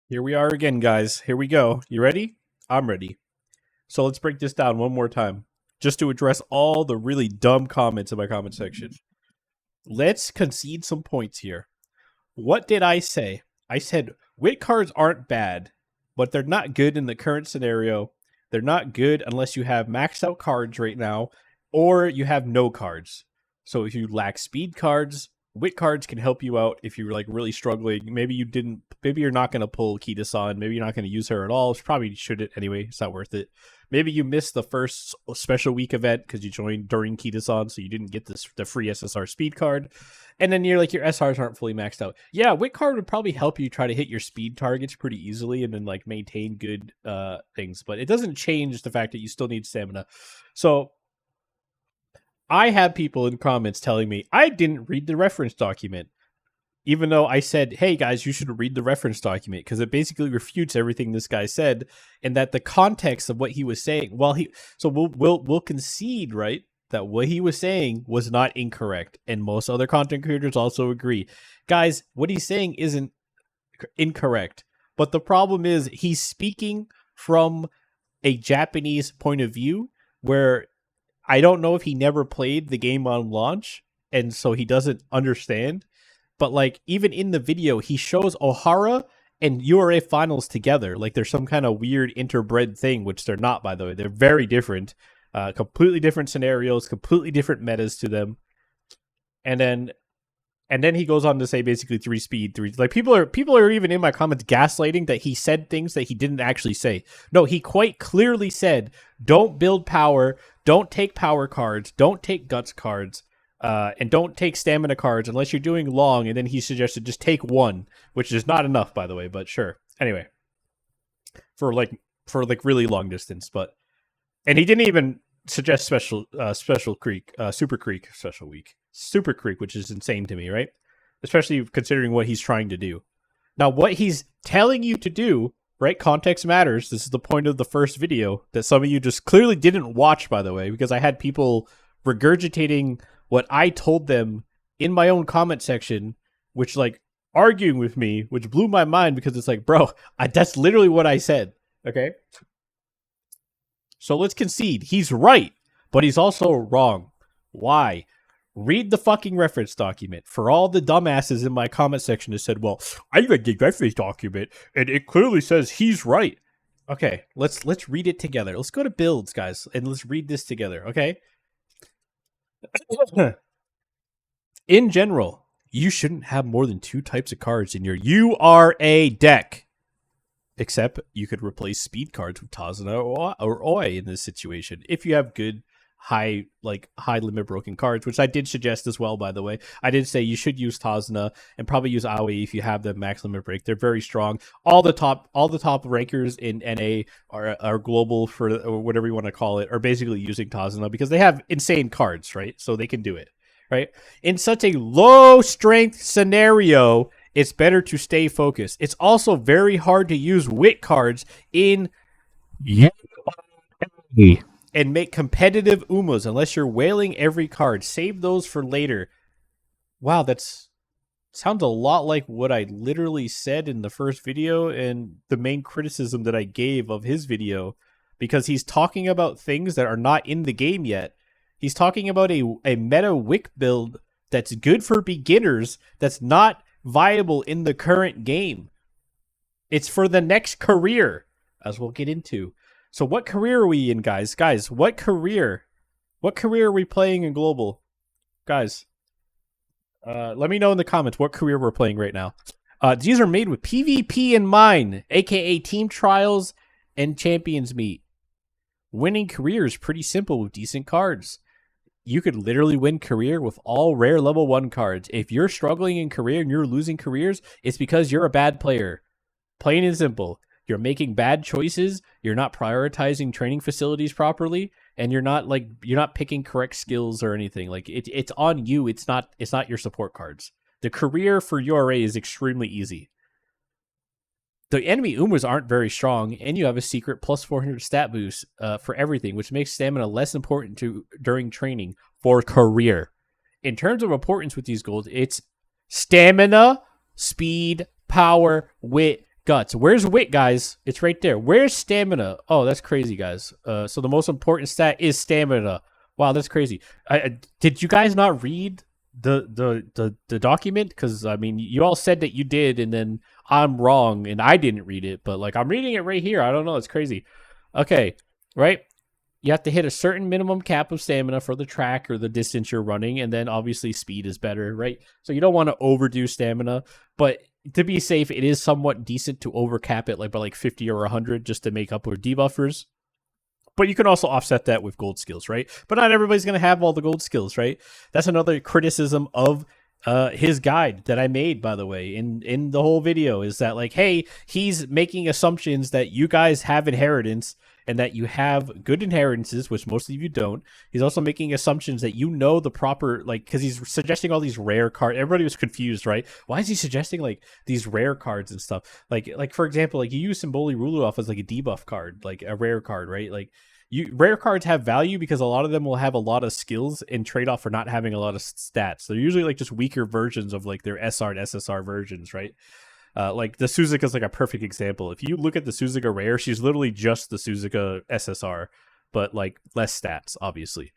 Here we are again, guys. Here we go. You ready? I'm ready. So let's break this down one more time, just to address all the really dumb comments in my comment section. Let's concede some points here. What did I say? I said wit cards aren't bad, but they're not good in the current scenario. They're not good unless you have maxed out cards right now, or you have no cards. So if you lack speed cards, wit cards can help you out if you're like really struggling. Maybe you're not going to pull Kita-san. Maybe you're not going to use her at all. Probably shouldn't anyway. It's not worth it. Maybe you missed the first special week event because you joined during Kita-san, so you didn't get the free SSR speed card. And then you're like, your SRs aren't fully maxed out. Yeah, wit card would probably help you try to hit your speed targets pretty easily and then like maintain good things. But it doesn't change the fact that you still need stamina. So I have people in comments telling me I didn't read the reference document, even though I said, hey guys, you should read the reference document because it basically refutes everything this guy said, and that the context of what he was saying, we'll concede, right, that what he was saying was not incorrect, and most other content creators also agree. Guys, what he's saying isn't incorrect, but the problem is he's speaking from a Japanese point of view where I don't know if he never played the game on launch, and so he doesn't understand. But like even in the video, he shows Ohara and URA finals together. Like there's some kind of weird interbred thing, which they're not, by the way. They're very different, completely different scenarios, completely different metas to them. And then he goes on to say basically three. Like people are even in my comments gaslighting that he said things that he didn't actually say. No, he quite clearly said, don't build power, don't take power cards, don't take guts cards. And don't take stamina cards unless you're doing long. And then he suggested just take one, which is not enough, by the way. But sure. Anyway, for really long distance. And he didn't even suggest special creek, super creek special week, super creek, which is insane to me, right? Especially considering what he's trying to do. Now, what he's telling you to do, right? Context matters. This is the point of the first video that some of you just clearly didn't watch, by the way, because I had people regurgitating what I told them in my own comment section, which like arguing with me, which blew my mind because it's like, bro, that's literally what I said. Okay. So let's concede. He's right, but he's also wrong. Why? Read the fucking reference document. For all the dumbasses in my comment section that said, well, I read the reference document and it clearly says he's right. Okay, let's read it together. Let's go to builds, guys, and let's read this together, okay? In general, you shouldn't have more than 2 types of cards in your URA deck. Except you could replace speed cards with Tazuna or Oi in this situation if you have good high limit broken cards, which I did suggest as well, by the way. I did say you should use Tazuna and probably use Aoi if you have the max limit break. They're very strong. All the top rankers in NA are global, for or whatever you want to call it, are basically using Tazuna because they have insane cards, right? So they can do it, right? In such a low strength scenario, it's better to stay focused. It's also very hard to use wit cards in and make competitive Umas unless you're whaling every card. Save those for later. Wow, that's sounds a lot like what I literally said in the first video and the main criticism that I gave of his video, because he's talking about things that are not in the game yet. He's talking about a meta wick build that's good for beginners that's not viable in the current game. It's for the next career, as we'll get into. So what career are we in, guys? Guys, what career are we playing in global? Guys, let me know in the comments what career we're playing right now. These are made with PvP in mind, aka team trials and champions meet. Winning career is pretty simple with decent cards. You could literally win career with all rare level 1 cards. If you're struggling in career and you're losing careers, it's because you're a bad player. Plain and simple. You're making bad choices, you're not prioritizing training facilities properly, and you're not picking correct skills or anything. Like it's on you, it's not your support cards. The career for URA is extremely easy. The enemy Umas aren't very strong, and you have a secret plus 400 stat boost for everything, which makes stamina less important during training for career. In terms of importance with these goals, it's stamina, speed, power, wit, Guts. Where's wit, guys? It's right there. Where's stamina? Oh, that's crazy, guys. So the most important stat is stamina. Wow, that's crazy. Did you guys not read the document? Because I mean, you all said that you did, and then I'm wrong, and I didn't read it. But like, I'm reading it right here. I don't know. It's crazy. Okay, right. You have to hit a certain minimum cap of stamina for the track or the distance you're running, and then obviously speed is better, right? So you don't want to overdo stamina, but to be safe, it is somewhat decent to overcap it like by like 50 or 100 just to make up for debuffers. But you can also offset that with gold skills, right? But not everybody's going to have all the gold skills, right? That's another criticism of his guide that I made, by the way, in the whole video, is that like, hey, he's making assumptions that you guys have inheritance and that you have good inheritances, which most of you don't. He's also making assumptions that you know the proper, like, because he's suggesting all these rare cards. Everybody was confused, right? Why is he suggesting like these rare cards and stuff? Like for example, like you use Symboli Ruloff as like a debuff card, like a rare card, right? Like rare cards have value because a lot of them will have a lot of skills in trade off for not having a lot of stats. They're usually like just weaker versions of like their SR and SSR versions, right? Like the Suzuka is like a perfect example. If you look at the Suzuka rare, she's literally just the Suzuka SSR, but like less stats, obviously.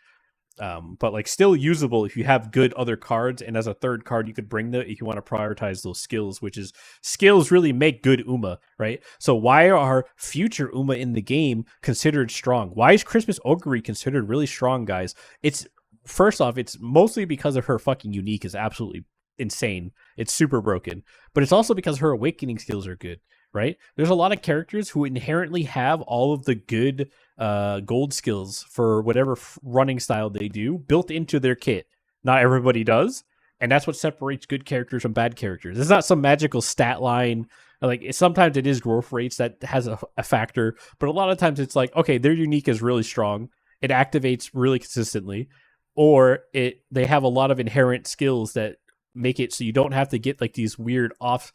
But like still usable if you have good other cards, and as a third card you could bring if you want to prioritize those skills, which is skills really make good Uma, right? So why are future Uma in the game considered strong? Why is Christmas Ogre considered really strong, guys? It's first off, it's mostly because of her fucking unique is absolutely insane. It's super broken, but it's also because her awakening skills are good, right? There's a lot of characters who inherently have all of the good gold skills for whatever running style they do built into their kit. Not everybody does, and that's what separates good characters from bad characters. It's not some magical stat line. Like sometimes it is growth rates that has a factor, but a lot of times it's like, okay, their unique is really strong. It activates really consistently, or they have a lot of inherent skills that make it so you don't have to get like these weird off,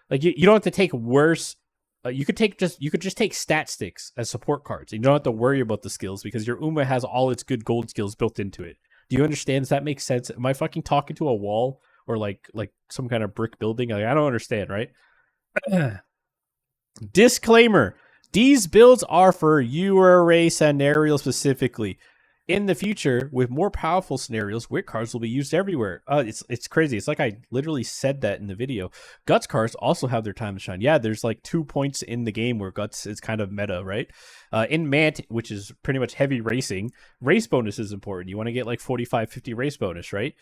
like you don't have to take worse. You could just take stat sticks as support cards. You don't have to worry about the skills because your Uma has all its good gold skills built into it. Do you understand? Does that make sense? Am I fucking talking to a wall or like some kind of brick building? Like, I don't understand, right? Disclaimer: these builds are for URA scenario specifically. In the future, with more powerful scenarios, wit cards will be used everywhere. It's crazy. It's like I literally said that in the video. Guts cards also have their time to shine. Yeah, there's like 2 points in the game where Guts is kind of meta, right? In Mant, which is pretty much heavy racing, race bonus is important. You want to get like 45, 50 race bonus, right?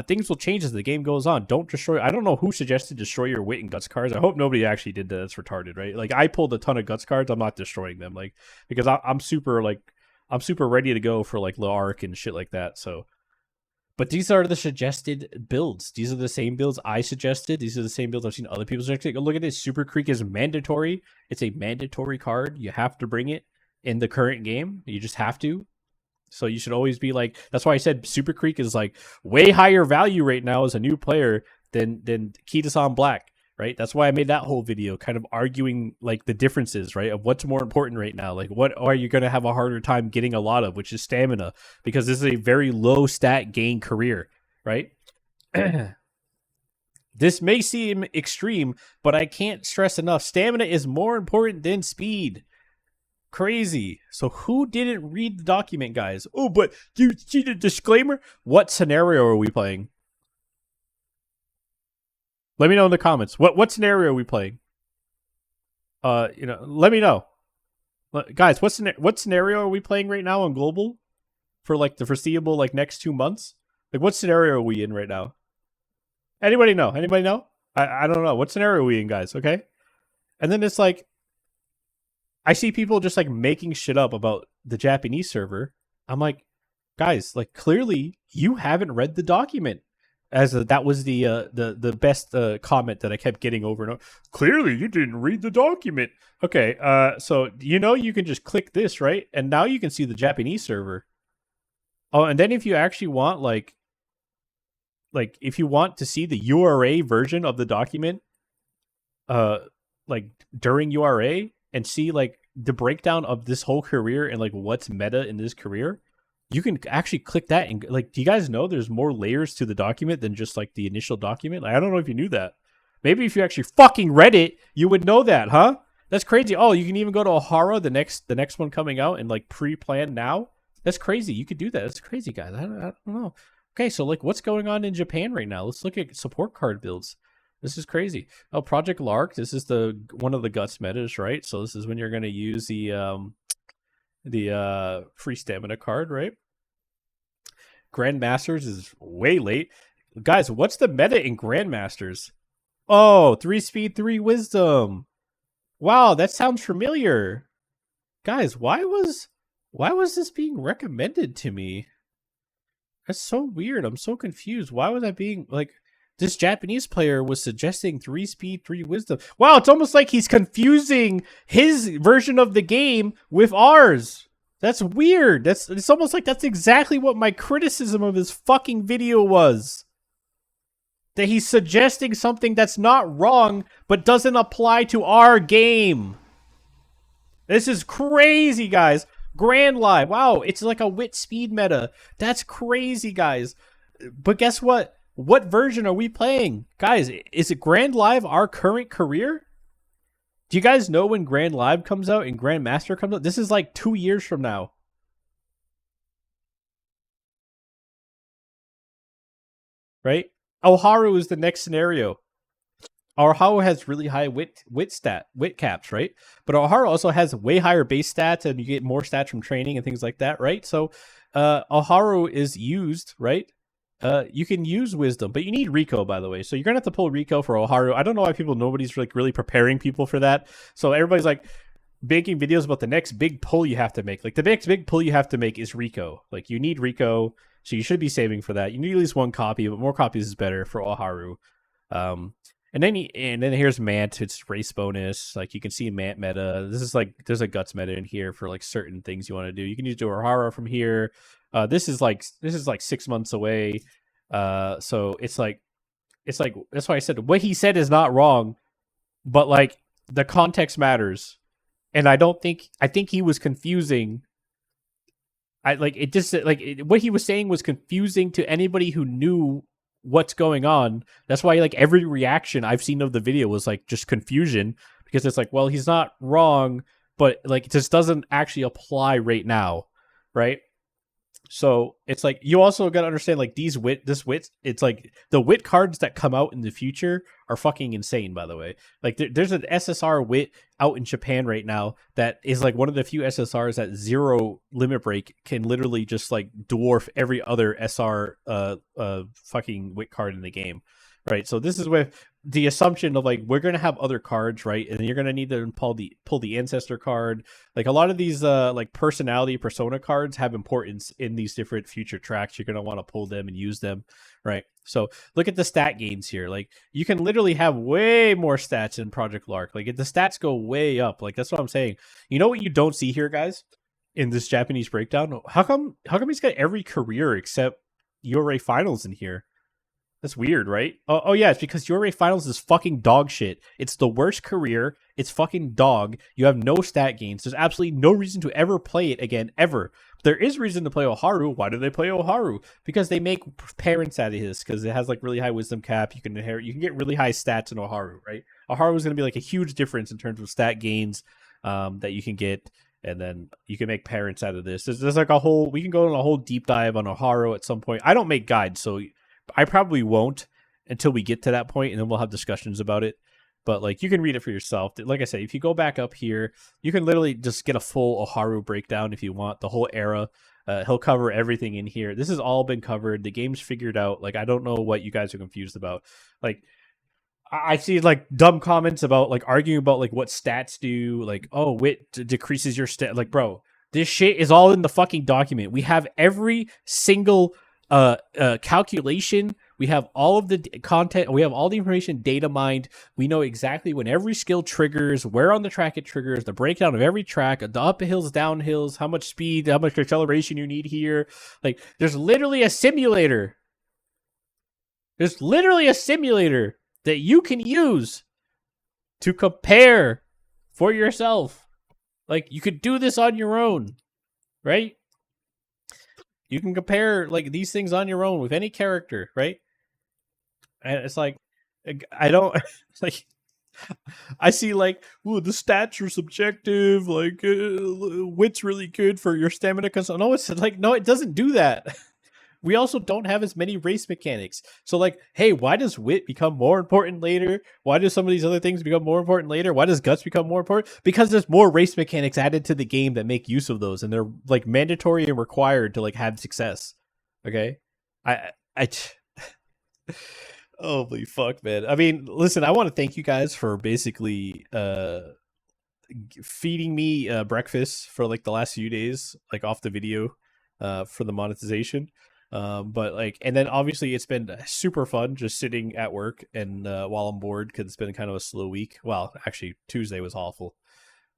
Things will change as the game goes on. Don't destroy. I don't know who suggested destroy your wit and Guts cards. I hope nobody actually did that. That's retarded, right? Like I pulled a ton of Guts cards. I'm not destroying them, like because I'm super ready to go for like low arc and shit like that. So, but these are the suggested builds. These are the same builds I suggested. These are the same builds I've seen other people suggest. Look at this. Super Creek is mandatory. It's a mandatory card. You have to bring it in the current game. You just have to. So you should always be like, that's why I said Super Creek is like way higher value right now as a new player than Kitasan Black. Right, that's why I made that whole video, kind of arguing like the differences, right, of what's more important right now. Like, what are you going to have a harder time getting a lot of, which is stamina, because this is a very low stat gain career, right? This may seem extreme, but I can't stress enough: stamina is more important than speed. Crazy. So who didn't read the document, guys? Oh, but you see the disclaimer? What scenario are we playing? Let me know in the comments. What scenario are we playing? Let me know. Guys, what scenario are we playing right now on global for like the foreseeable like next 2 months? Like what scenario are we in right now? Anybody know? Anybody know? I don't know. What scenario are we in, guys? Okay. And then it's like I see people just like making shit up about the Japanese server. I'm like, guys, like clearly you haven't read the document. That was the best comment that I kept getting over and over. Clearly, you didn't read the document. Okay, so you can just click this, right? And now you can see the Japanese server. Oh, and then if you actually want like if you want to see the URA version of the document, like during URA and see like the breakdown of this whole career and like what's meta in this career, you can actually click that and like, do you guys know there's more layers to the document than just like the initial document? Like, I don't know if you knew that, Maybe if you actually fucking read it, you would know that, huh? That's crazy. Oh, you can even go to Ohara, the next one coming out, and like pre-plan now. That's crazy. You could do that. That's crazy, guys. I don't know. Okay, so like, what's going on in Japan right now? Let's look at support card builds. This is crazy. Oh, Project Lark. This is the one of the guts metas, right? So this is when you're gonna use the free stamina card, right? Grandmasters is way late. Guys, what's the meta in Grandmasters? Oh, 3 speed, 3 wisdom. Wow, that sounds familiar. Guys, why was this being recommended to me? That's so weird. I'm so confused. Why was I being like this Japanese player was suggesting 3 speed, 3 wisdom. Wow, it's almost like he's confusing his version of the game with ours. That's weird. It's almost like that's exactly what my criticism of his fucking video was. That he's suggesting something that's not wrong, but doesn't apply to our game. This is crazy, guys. Grand Live. Wow, it's like a wit speed meta. That's crazy, guys. But guess what? What version are we playing? Guys, is it Grand Live our current career? Do you guys know when Grand Live comes out and Grand Master comes out? This is like 2 years from now. Right? Oharu is the next scenario. Oharu has really high wit caps, right? But Oharu also has way higher base stats, and you get more stats from training and things like that, right? So Oharu is used, right? You can use wisdom, but you need Rico, by the way. So you're gonna have to pull Rico for Oharu. I don't know why nobody's like really preparing people for that. So everybody's like making videos about the next big pull you have to make. Like the next big pull you have to make is Rico. Like you need Rico, so you should be saving for that. You need at least one copy, but more copies is better for Oharu. And then here's Mant. It's race bonus. Like you can see Mant meta. This is like there's a guts meta in here for like certain things you want to do. You can use Oharu from here. This is like 6 months away. So it's like that's why I said what he said is not wrong, but like the context matters. And I think he was confusing. What he was saying was confusing to anybody who knew what's going on. That's why like every reaction I've seen of the video was like just confusion, because it's like, well, he's not wrong, but like this doesn't actually apply right now, right? So it's like you also got to understand like this wit. It's like the wit cards that come out in the future are fucking insane. By the way, like there's an SSR wit out in Japan right now that is like one of the few SSRs that 0 limit break can literally just like dwarf every other SR fucking wit card in the game. Right, so this is with the assumption of like we're gonna have other cards, right? And you're gonna need to pull the ancestor card. Like a lot of these like personality persona cards have importance in these different future tracks. You're gonna want to pull them and use them, right? So look at the stat gains here. Like you can literally have way more stats in Project Lark. Like the stats go way up. Like that's what I'm saying. You know what you don't see here, guys, in this Japanese breakdown? How come he's got every career except URA finals in here? That's weird, right? Oh yeah, it's because URA Finals is fucking dog shit. It's the worst career. It's fucking dog. You have no stat gains. There's absolutely no reason to ever play it again, ever. There is reason to play Oharu. Why do they play Oharu? Because they make parents out of his, because it has like really high wisdom cap. You can get really high stats in Oharu, right? Oharu is going to be like a huge difference in terms of stat gains that you can get. And then you can make parents out of this. There's like we can go on a whole deep dive on Oharu at some point. I don't make guides, so I probably won't until we get to that point, and then we'll have discussions about it. But like you can read it for yourself. Like I said, if you go back up here, you can literally just get a full Oharu breakdown if you want, the whole era. He'll cover everything in here. This has all been covered. The game's figured out. Like I don't know what you guys are confused about. Like I see like dumb comments about like arguing about like what stats do. Like, oh, wit decreases your stat. Like, bro, this shit is all in the fucking document. We have every single calculation. We have all of the content. We have all the information data mined. We know exactly when every skill triggers, where on the track it triggers, the breakdown of every track, the up hills, down hills, how much speed, how much acceleration you need here. Like there's literally a simulator. There's literally a simulator that you can use to compare for yourself. Like you could do this on your own, right? You can compare like these things on your own with any character, right? And it's like I don't like. I see like, ooh, the stats are subjective. Like, wit's really good for your stamina. No, it's like, no, it doesn't do that. We also don't have as many race mechanics. So like, hey, why does wit become more important later? Why do some of these other things become more important later? Why does guts become more important? Because there's more race mechanics added to the game that make use of those, and they're like mandatory and required to like have success. Okay, I holy fuck, man. I mean, listen, I want to thank you guys for basically feeding me breakfast for like the last few days, like off the video, for the monetization. But like, and then obviously it's been super fun just sitting at work and while I'm bored because it's been kind of a slow week. Well, actually, Tuesday was awful.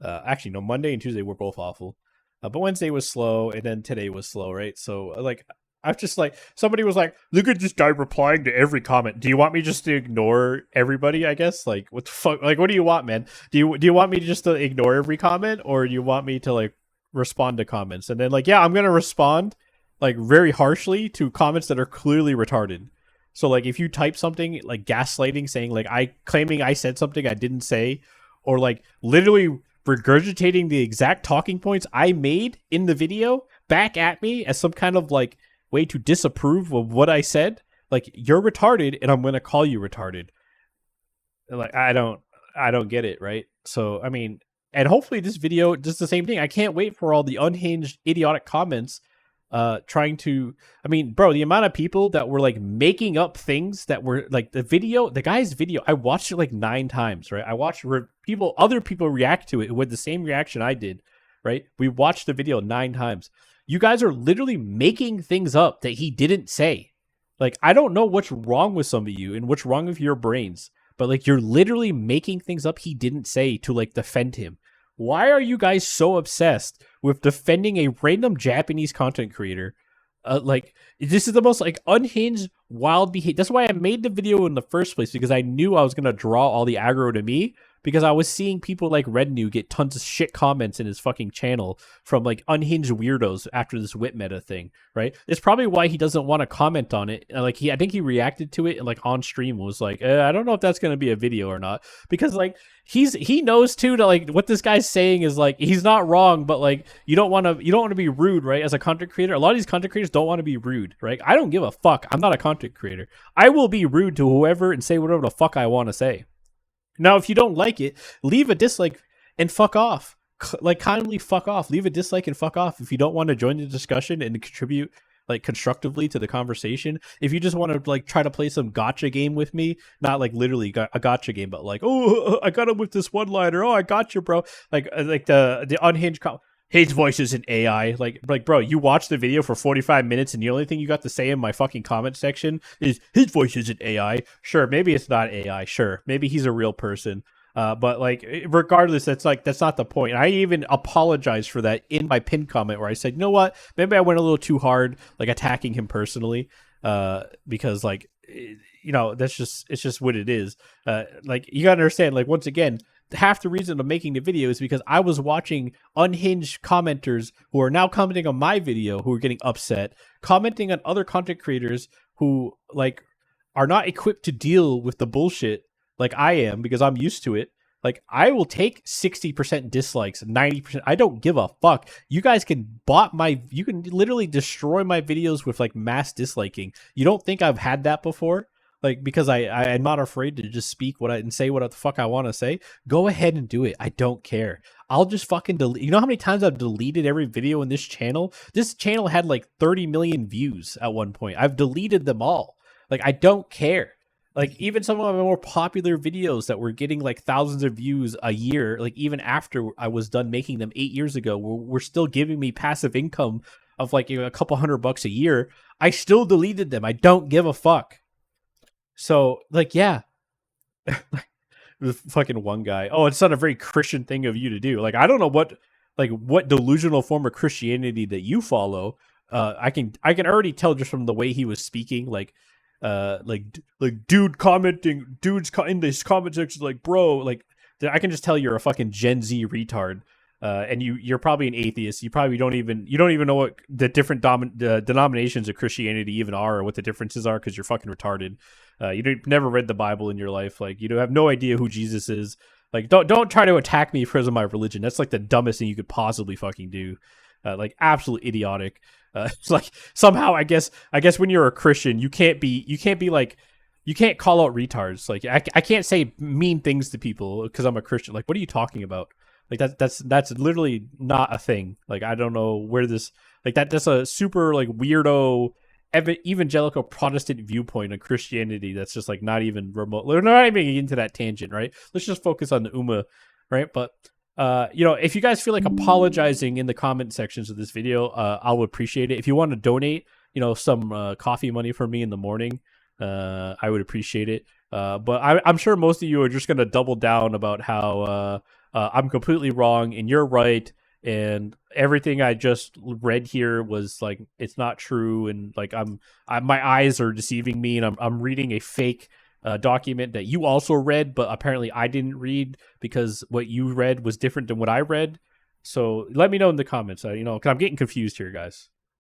Actually, no, Monday and Tuesday were both awful. But Wednesday was slow, and then today was slow, right? So like, I've just like, somebody was like, look at this guy replying to every comment. Do you want me just to ignore everybody? I guess like, what the fuck? Like, what do you want, man? Do you want me just to ignore every comment, or do you want me to like respond to comments? And then like, yeah, I'm gonna respond like very harshly to comments that are clearly retarded. So like, if you type something like gaslighting, saying like claiming I said something I didn't say, or like literally regurgitating the exact talking points I made in the video back at me as some kind of like way to disapprove of what I said, like, you're retarded and I'm going to call you retarded. Like, I don't get it, right? So, I mean, and hopefully this video does the same thing. I can't wait for all the unhinged idiotic comments trying to, I mean, bro, the amount of people that were like making up things that were like the guy's video, I watched it like 9 times, right? I watched other people react to it with the same reaction I did, right? We watched the video 9 times. You guys are literally making things up that he didn't say. Like, I don't know what's wrong with some of you and what's wrong with your brains, but like, you're literally making things up he didn't say to like defend him. Why are you guys so obsessed with defending a random Japanese content creator? Like, this is the most like unhinged, wild behavior. That's why I made the video in the first place, because I knew I was gonna draw all the aggro to me, because I was seeing people like Rednew get tons of shit comments in his fucking channel from like unhinged weirdos after this wit meta thing, right? It's probably why he doesn't want to comment on it. Like, I think he reacted to it and like on stream was like, I don't know if that's gonna be a video or not, because like he knows too that like what this guy's saying is like, he's not wrong, but like you don't want to be rude, right? As a content creator, a lot of these content creators don't want to be rude, right? I don't give a fuck. I'm not a content creator. I will be rude to whoever and say whatever the fuck I want to say. Now, if you don't like it, leave a dislike and fuck off. Like, kindly fuck off. Leave a dislike and fuck off if you don't want to join the discussion and contribute like constructively to the conversation. If you just want to like try to play some gotcha game with me, not like literally a gotcha game, but like, oh, I got him with this one liner. Oh, I got you, bro. Like the unhinged. His voice isn't AI. Like, bro, you watched the video for 45 minutes and the only thing you got to say in my fucking comment section is his voice isn't AI. Sure, maybe it's not AI. Sure, maybe he's a real person. But like, regardless, that's not the point. I even apologized for that in my pinned comment where I said, you know what, maybe I went a little too hard, like attacking him personally, because like, you know, it's just what it is. Like, you gotta understand, like, once again, half the reason I'm making the video is because I was watching unhinged commenters who are now commenting on my video who are getting upset, commenting on other content creators who like are not equipped to deal with the bullshit like I am, because I'm used to it. Like, I will take 60% dislikes, 90%. I don't give a fuck. You guys can you can literally destroy my videos with like mass disliking. You don't think I've had that before? Like, because I'm not afraid to just speak and say what the fuck I want to say. Go ahead and do it. I don't care. I'll just fucking delete. You know how many times I've deleted every video in this channel? This channel had like 30 million views at one point. I've deleted them all. Like, I don't care. Like, even some of my more popular videos that were getting like thousands of views a year, like even after I was done making them 8 years ago, were still giving me passive income of like, you know, a couple $100 a year. I still deleted them. I don't give a fuck. So, like, yeah, the fucking one guy. Oh, it's not a very Christian thing of you to do. Like, I don't know what delusional form of Christianity that you follow. I can already tell just from the way he was speaking. Like dude commenting, dudes in this comment section, like, bro, like, I can just tell you're a fucking Gen Z retard. and you're probably an atheist. You don't even know what the different denominations of Christianity even are, or what the differences are, because you're fucking retarded. Never read the Bible in your life. Like, you have no idea who Jesus is. Like, don't try to attack me because of my religion. That's like the dumbest thing you could possibly fucking do. Like, absolutely idiotic. It's like, somehow I guess when you're a Christian, you can't call out retards. Like, I can't say mean things to people because I'm a Christian. Like, what are you talking about? Like, that's literally not a thing. Like, I don't know where this, like, that's a super like weirdo evangelical Protestant viewpoint of Christianity that's just like not even remote. We're not even into that tangent, right? Let's just focus on the Ummah, right? But if you guys feel like apologizing in the comment sections of this video, I would appreciate it. If you want to donate, some coffee money for me in the morning, I would appreciate it. But I'm sure most of you are just gonna double down about how I'm completely wrong and you're right, and everything I just read here was like, it's not true, and like my eyes are deceiving me, and I'm reading a fake document that you also read, but apparently I didn't read because what you read was different than what I read. So let me know in the comments, because I'm getting confused here, guys.